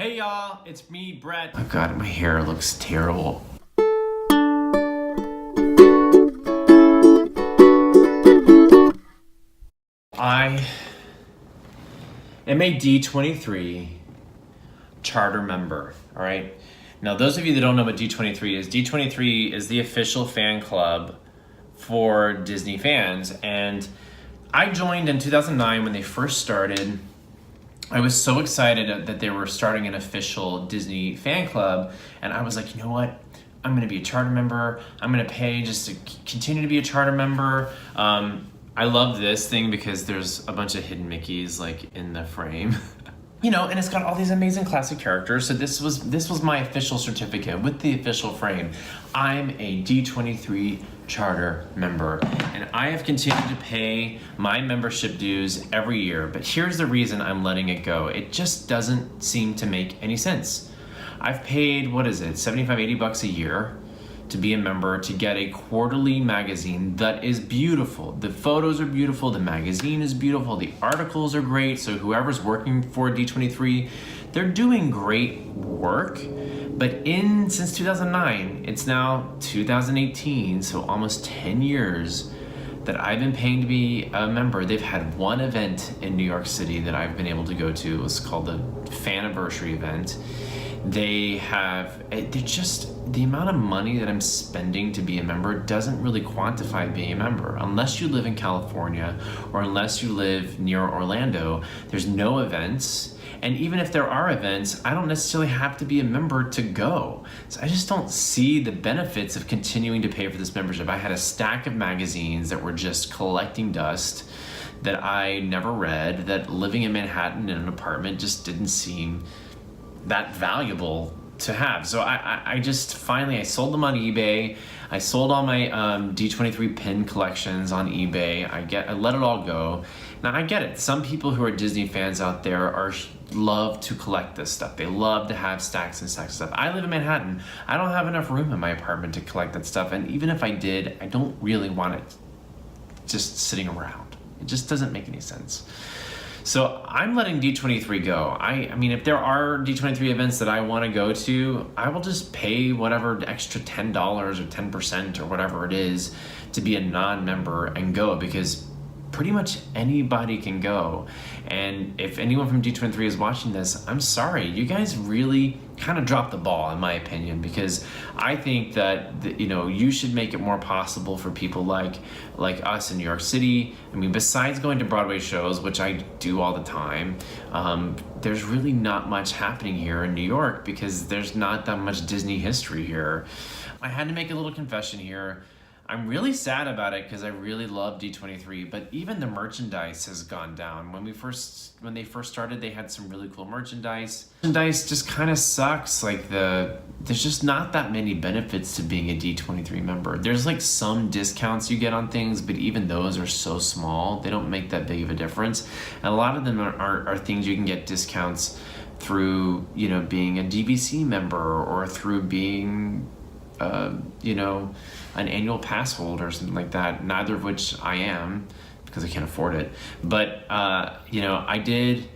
Hey y'all, it's me, Bret. Oh god, my hair looks terrible. I am a D23 charter member, all right? Now, those of you that don't know what D23 is the official fan club for Disney fans. And I joined in 2009 when they first started. I was so excited that they were starting an official Disney fan club, and I was like, you know what? I'm gonna be a charter member. I'm gonna pay just to continue to be a charter member. I love this thing because there's a bunch of hidden Mickeys like in the frame. You know, and it's got all these amazing classic characters. So this was my official certificate with the official frame. I'm a D23 charter member, and I have continued to pay my membership dues every year. But here's the reason I'm letting it go. It just doesn't seem to make any sense. I've paid, what is it, 75, 80 bucks a year to be a member, to get a quarterly magazine that is beautiful. The photos are beautiful, the magazine is beautiful, the articles are great. So whoever's working for D23, they're doing great work. But since 2009, it's now 2018, so almost 10 years that I've been paying to be a member. They've had one event in New York City that I've been able to go to. It was called the Faniversary event. The amount of money that I'm spending to be a member doesn't really quantify being a member. Unless you live in California or unless you live near Orlando, there's no events. And even if there are events, I don't necessarily have to be a member to go. So I just don't see the benefits of continuing to pay for this membership. I had a stack of magazines that were just collecting dust that I never read, that living in Manhattan in an apartment just didn't seem that valuable to have. So I just finally, I sold them on eBay. I sold all my D23 pin collections on eBay. I let it all go. Now I get it. Some people who are Disney fans out there love to collect this stuff. They love to have stacks and stacks of stuff. I live in Manhattan. I don't have enough room in my apartment to collect that stuff. And even if I did, I don't really want it just sitting around. It just doesn't make any sense. So I'm letting D23 go. I mean, if there are D23 events that I want to go to, I will just pay whatever extra $10 or 10% or whatever it is to be a non-member and go, because pretty much anybody can go. And if anyone from D23 is watching this, I'm sorry, you guys really kind of dropped the ball in my opinion, because I think that you should make it more possible for people like us in New York City. I mean, besides going to Broadway shows, which I do all the time, there's really not much happening here in New York because there's not that much Disney history here. I had to make a little confession here. I'm really sad about it because I really love D23, but even the merchandise has gone down. When they first started, they had some really cool merchandise. Merchandise just kind of sucks. There's just not that many benefits to being a D23 member. There's like some discounts you get on things, but even those are so small, they don't make that big of a difference. And a lot of them are things you can get discounts through, being a DVC member or through being an annual pass holder or something like that, neither of which I am because I can't afford it. But, I did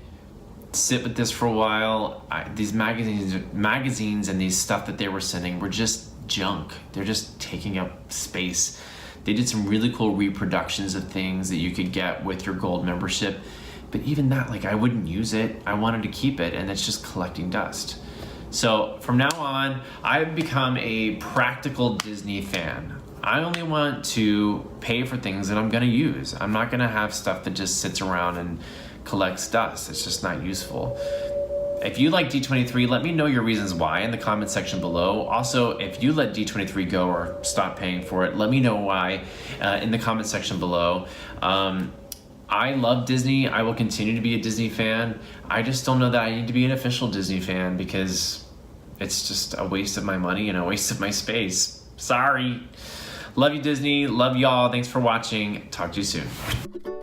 sit with this for a while. These magazines and these stuff that they were sending were just junk. They're just taking up space. They did some really cool reproductions of things that you could get with your gold membership. But even that, I wouldn't use it. I wanted to keep it, and it's just collecting dust. So from now on, I've become a practical Disney fan. I only want to pay for things that I'm gonna use. I'm not gonna have stuff that just sits around and collects dust. It's just not useful. If you like D23, let me know your reasons why in the comment section below. Also, if you let D23 go or stop paying for it, let me know why in the comment section below. I love Disney. I will continue to be a Disney fan. I just don't know that I need to be an official Disney fan because it's just a waste of my money and a waste of my space. Sorry. Love you, Disney. Love y'all. Thanks for watching. Talk to you soon.